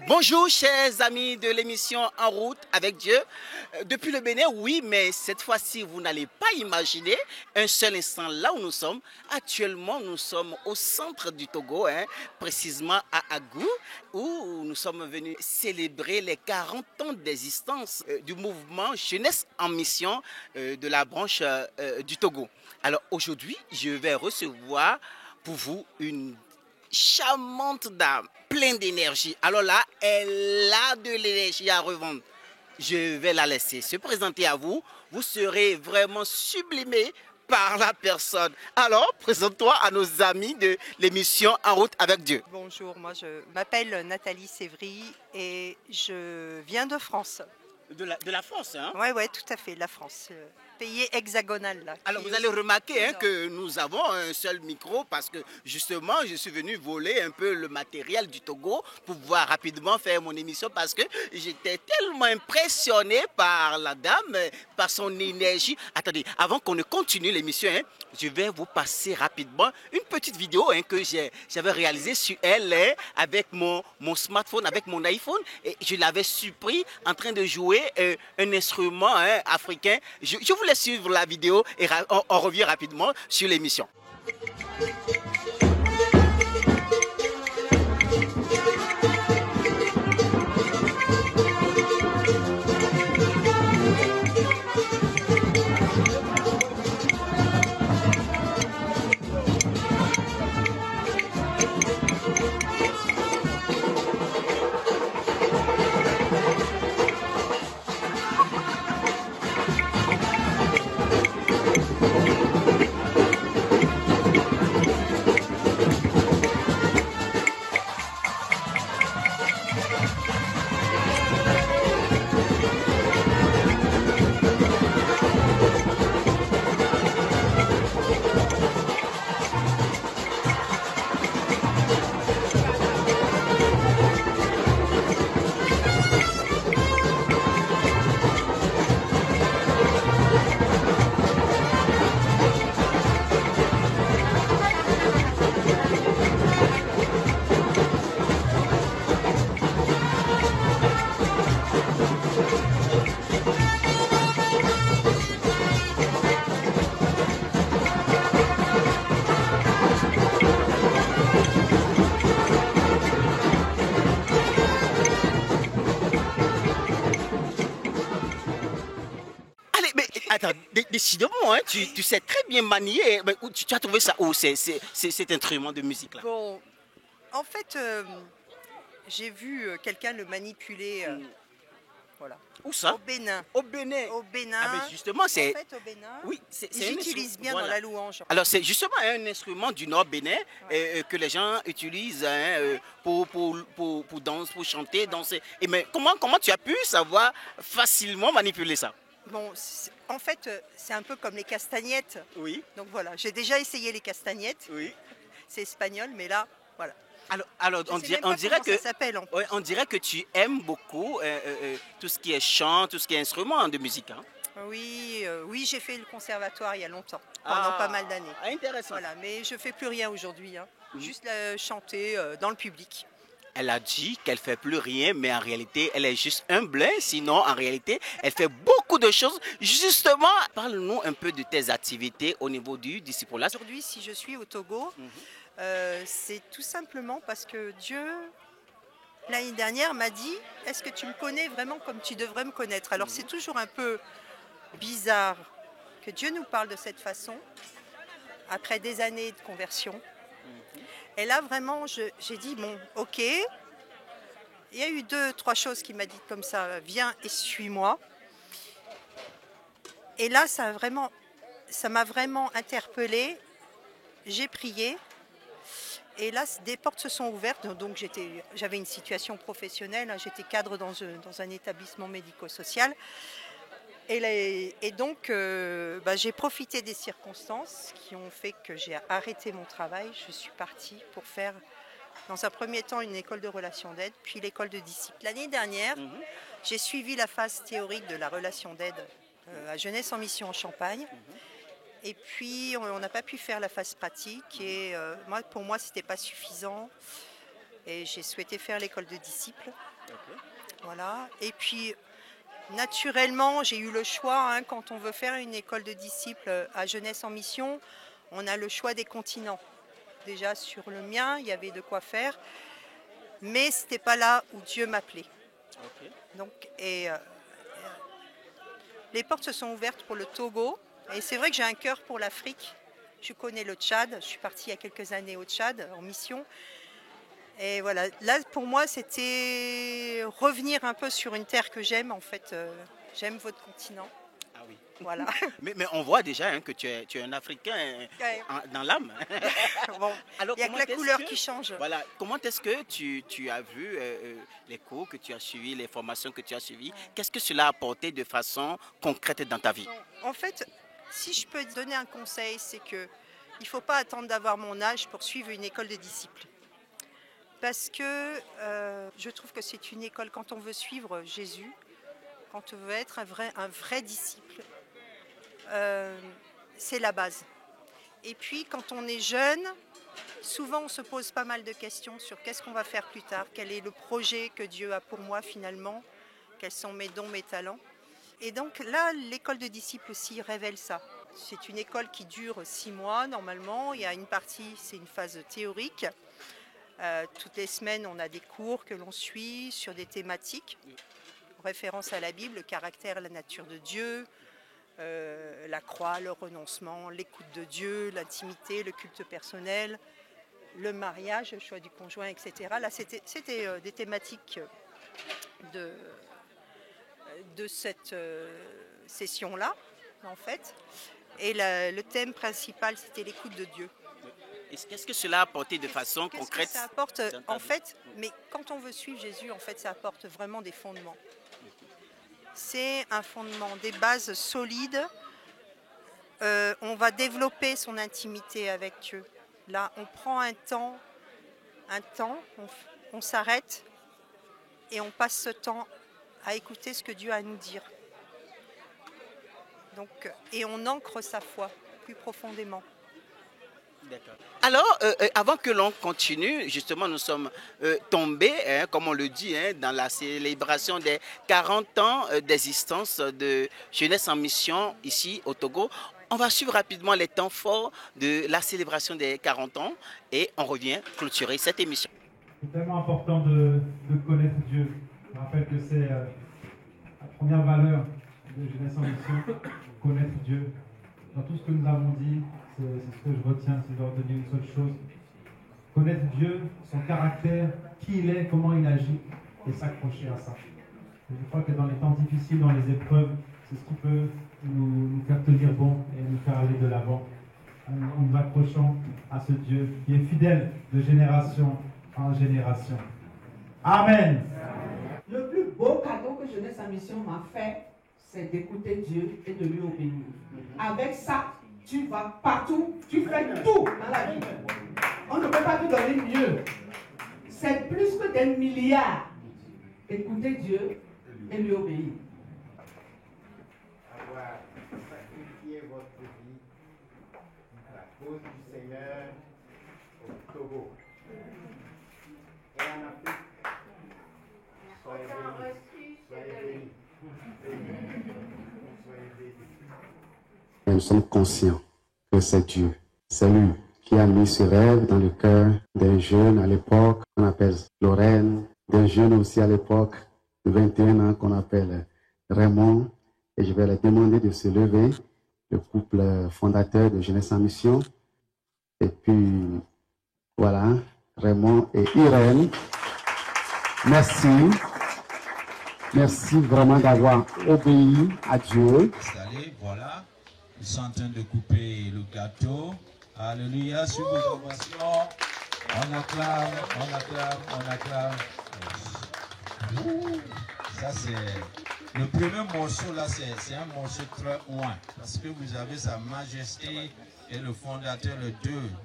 Bonjour chers amis de l'émission En route avec Dieu. Depuis le Bénin, oui, mais cette fois-ci, vous n'allez pas imaginer un seul instant là où nous sommes. Actuellement, nous sommes au centre du Togo, précisément à Agou, où nous sommes venus célébrer les 40 ans d'existence du mouvement Jeunesse en mission de la branche du Togo. Alors aujourd'hui, je vais recevoir pour vous une charmante dame, pleine d'énergie. Alors là, elle a de l'énergie à revendre. Je vais la laisser se présenter à vous. Vous serez vraiment sublimé par la personne. Alors, présente-toi à nos amis de l'émission En route avec Dieu. Bonjour, moi je m'appelle Nathalie Sévry et je viens de France. De la France, hein? Ouais, tout à fait, la France. Pays hexagonal là. Alors vous allez remarquer que nous avons un seul micro parce que justement je suis venu voler un peu le matériel du Togo pour pouvoir rapidement faire mon émission parce que j'étais tellement impressionné par la dame, par son énergie. Attendez, avant qu'on ne continue l'émission, je vais vous passer rapidement une petite vidéo que j'avais réalisée sur elle avec mon smartphone, avec mon iPhone, et je l'avais surpris en train de jouer un instrument africain. Je vous laisse suivre la vidéo et on revient rapidement sur l'émission. Attends, décidément, tu sais très bien manier. Mais tu as trouvé ça où, cet instrument de musique-là? Bon, en fait, j'ai vu quelqu'un le manipuler. Voilà. Où ça? Au Bénin. Au Bénin. Au Bénin. Ah ben justement, c'est. En fait, au Bénin. Oui, j'utilise bien dans la louange. Alors c'est justement un instrument du Nord Bénin que les gens utilisent pour danser, pour chanter, danser. Et mais comment tu as pu savoir facilement manipuler ça? Bon, en fait, c'est un peu comme les castagnettes. Oui. Donc voilà, j'ai déjà essayé les castagnettes. Oui. C'est espagnol, mais là, voilà. Alors on dirait que ça s'appelle. On dirait que tu aimes beaucoup tout ce qui est chant, tout ce qui est instrument de musique. Hein? Oui, j'ai fait le conservatoire il y a longtemps, pendant pas mal d'années. Intéressant. Voilà, mais je fais plus rien aujourd'hui. Juste chanter dans le public. Elle a dit qu'elle fait plus rien, mais en réalité, elle est juste humble. Sinon, en réalité, elle fait beaucoup de choses. Justement, parle-nous un peu de tes activités au niveau du discipulat. Aujourd'hui, si je suis au Togo, c'est tout simplement parce que Dieu, l'année dernière, m'a dit « Est-ce que tu me connais vraiment comme tu devrais me connaître ?» Alors, c'est toujours un peu bizarre que Dieu nous parle de cette façon, après des années de conversion. Et là, vraiment, j'ai dit, bon, ok. Il y a eu 2-3 choses qu'il m'a dit comme ça, viens et suis-moi. Et là, ça m'a vraiment interpellée. J'ai prié. Et là, des portes se sont ouvertes. Donc, j'avais une situation professionnelle. J'étais cadre dans un établissement médico-social. Et donc, j'ai profité des circonstances qui ont fait que j'ai arrêté mon travail. Je suis partie pour faire, dans un premier temps, une école de relations d'aide, puis l'école de disciples. L'année dernière, j'ai suivi la phase théorique de la relation d'aide à Jeunesse en mission en Champagne. Et puis, on n'a pas pu faire la phase pratique. Et pour moi, ce n'était pas suffisant. Et j'ai souhaité faire l'école de disciples. Ok. Voilà. Et puis, naturellement, j'ai eu le choix, hein, quand on veut faire une école de disciples à Jeunesse en Mission, on a le choix des continents. Déjà sur le mien, il y avait de quoi faire, mais ce n'était pas là où Dieu m'appelait. Ok. Donc, les portes se sont ouvertes pour le Togo, et c'est vrai que j'ai un cœur pour l'Afrique. Je connais le Tchad, je suis partie il y a quelques années au Tchad en mission. Et voilà, là pour moi c'était revenir un peu sur une terre que j'aime en fait. J'aime votre continent. Ah oui. Voilà. Mais on voit déjà hein, que tu es un Africain Ouais. dans l'âme. Bon, Alors, il n'y a que comment la est-ce couleur que- qui change. Voilà, comment est-ce que tu as vu les cours que tu as suivis, les formations que tu as suivies? Qu'est-ce que cela a apporté de façon concrète dans ta vie? En fait, si je peux te donner un conseil, c'est que il ne faut pas attendre d'avoir mon âge pour suivre une école de disciples. Parce que je trouve que c'est une école, quand on veut suivre Jésus, quand on veut être un vrai disciple, c'est la base. Et puis quand on est jeune, souvent on se pose pas mal de questions sur qu'est-ce qu'on va faire plus tard, quel est le projet que Dieu a pour moi finalement, quels sont mes dons, mes talents. Et donc là, l'école de disciples aussi révèle ça. C'est une école qui dure 6 mois normalement. Il y a une partie, c'est une phase théorique. Toutes les semaines, on a des cours que l'on suit sur des thématiques, référence à la Bible, le caractère et la nature de Dieu, la croix, le renoncement, l'écoute de Dieu, l'intimité, le culte personnel, le mariage, le choix du conjoint, etc. Là, c'était des thématiques de cette session-là, en fait. Et le thème principal, c'était l'écoute de Dieu. Qu'est-ce que cela a apporté de façon Qu'est-ce concrète? que ça apporte dans ta en vie? fait, mais quand on veut suivre Jésus, en fait, ça apporte vraiment des fondements. C'est un fondement, des bases solides. On va développer son intimité avec Dieu. Là, on prend un temps, on s'arrête et on passe ce temps à écouter ce que Dieu a à nous dire. Donc, et on ancre sa foi plus profondément. D'accord. Alors, avant que l'on continue, justement, nous sommes tombés, hein, comme on le dit, hein, dans la célébration des 40 ans d'existence de Jeunesse en Mission ici au Togo. On va suivre rapidement les temps forts de la célébration des 40 ans et on revient clôturer cette émission. C'est tellement important de connaître Dieu. Je rappelle que c'est la première valeur de Jeunesse en Mission, connaître Dieu. Dans tout ce que nous avons dit, c'est ce que je retiens, c'est de retenir une seule chose. Connaître Dieu, son caractère, qui il est, comment il agit, et s'accrocher à ça. Et je crois que dans les temps difficiles, dans les épreuves, c'est ce qui peut nous faire tenir bon et nous faire aller de l'avant. En nous accrochant à ce Dieu qui est fidèle de génération en génération. Amen. Le plus beau cadeau que Jeunesse en Mission m'a fait, c'est d'écouter Dieu et de lui obéir. Avec ça, tu vas partout, tu fais tout dans la vie. On ne peut pas te donner mieux. C'est plus que des milliards. Écouter Dieu et lui obéir. Avoir sacrifié votre vie à la cause du Seigneur au Togo. Et en Afrique, soyez bénis. Soyez bénis. Soyez bénis. Nous sommes conscients que c'est Dieu, c'est lui qui a mis ce rêve dans le cœur des jeunes à l'époque qu'on appelle Lorraine, des jeunes aussi à l'époque de 21 ans qu'on appelle Raymond. Et je vais leur demander de se lever, le couple fondateur de Jeunesse en Mission. Et puis, voilà, Raymond et Irène. Merci. Merci vraiment d'avoir obéi à Dieu. Installé, voilà. Ils sont en train de couper le gâteau. Alléluia, sur vos ovations. On acclame, on acclame, on acclame. Ça c'est... Le premier morceau là, c'est un morceau très loin. Parce que vous avez Sa Majesté et le fondateur, les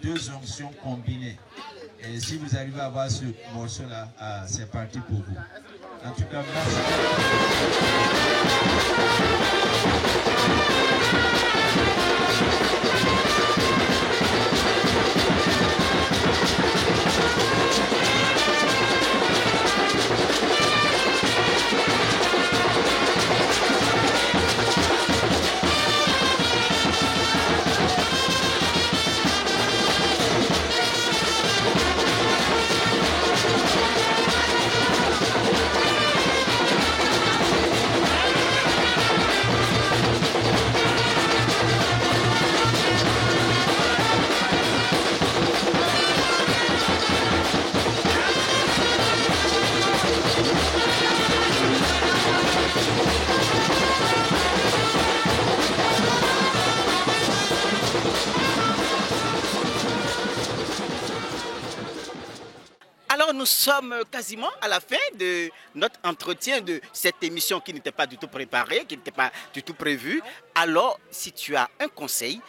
deux onctions combinées. Et si vous arrivez à avoir ce morceau là, c'est parti pour vous. En tout cas, merci. Alors, nous sommes quasiment à la fin de notre entretien de cette émission qui n'était pas du tout préparée, qui n'était pas du tout prévue. Alors, si tu as un conseil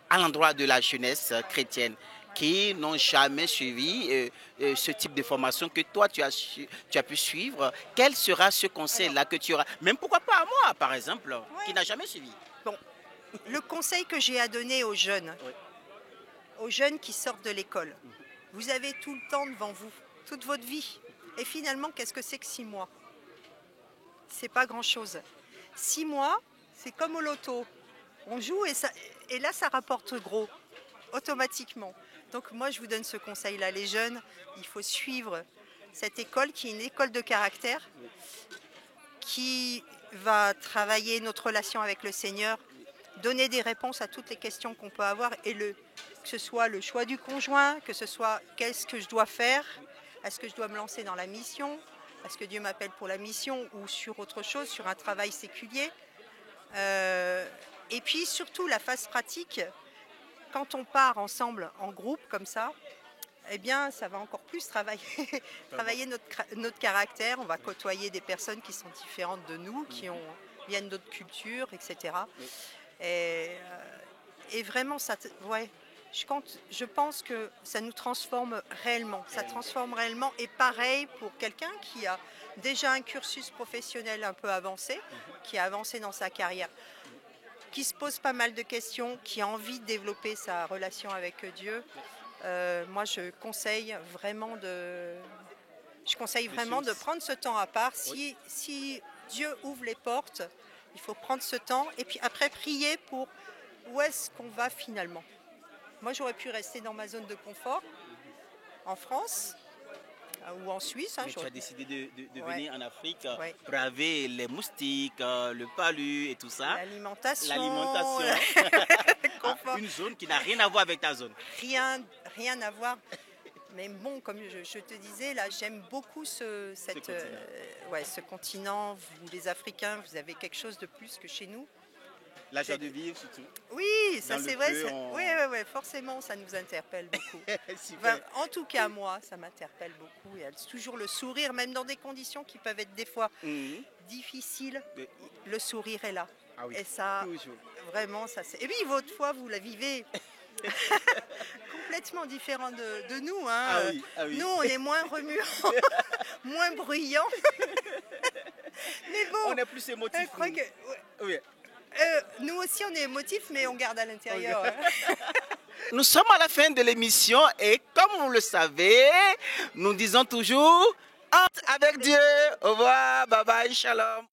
à l'endroit de la jeunesse chrétienne qui n'ont jamais suivi ce type de formation que toi, tu as pu suivre, quel sera ce conseil-là que tu auras? Même pourquoi pas à moi, par exemple, qui n'a jamais suivi. Bon, le conseil que j'ai à donner aux jeunes, qui sortent de l'école, vous avez tout le temps devant vous, toute votre vie. Et finalement, qu'est-ce que c'est que 6 mois? C'est pas grand-chose. 6 mois, c'est comme au loto. On joue et là, ça rapporte gros, automatiquement. Donc moi, je vous donne ce conseil-là. Les jeunes, il faut suivre cette école qui est une école de caractère, qui va travailler notre relation avec le Seigneur, donner des réponses à toutes les questions qu'on peut avoir, et que ce soit le choix du conjoint, que ce soit qu'est-ce que je dois faire, est-ce que je dois me lancer dans la mission, est-ce que Dieu m'appelle pour la mission ou sur autre chose, sur un travail séculier. Et puis surtout la phase pratique, quand on part ensemble en groupe comme ça, eh bien ça va encore plus travailler notre caractère. On va côtoyer des personnes qui sont différentes de nous, qui viennent d'autres cultures, etc. Et vraiment, je pense que ça nous transforme réellement. Ça transforme réellement. Et pareil pour quelqu'un qui a déjà un cursus professionnel un peu avancé, qui a avancé dans sa carrière, qui se pose pas mal de questions, qui a envie de développer sa relation avec Dieu. Moi, je conseille vraiment de prendre ce temps à part. Si Dieu ouvre les portes, il faut prendre ce temps et puis après prier pour où est-ce qu'on va finalement. Moi, j'aurais pu rester dans ma zone de confort, en France ou en Suisse. Mais tu as décidé de venir en Afrique, braver les moustiques, le palu et tout ça. L'alimentation. Une zone qui n'a rien à voir avec ta zone. Rien à voir. Mais bon, comme je te disais, là, j'aime beaucoup ce continent. Vous, les Africains, vous avez quelque chose de plus que chez nous. La joie de vivre, surtout. Oui, ça c'est vrai. Oui, forcément, ça nous interpelle beaucoup. En tout cas, moi, ça m'interpelle beaucoup. Il y a toujours le sourire, même dans des conditions qui peuvent être des fois difficiles. Le sourire est là. Ah oui, et ça, toujours. Vraiment, ça c'est. Et puis, votre foi, vous la vivez complètement différent de nous. Hein. Ah oui. Nous, on est moins remuants, moins bruyants. Mais bon, on est plus émotifs. Je crois que, oui. Nous aussi, on est émotifs, mais on garde à l'intérieur. Nous sommes à la fin de l'émission et comme vous le savez, nous disons toujours entre avec Dieu. Au revoir, bye bye, shalom.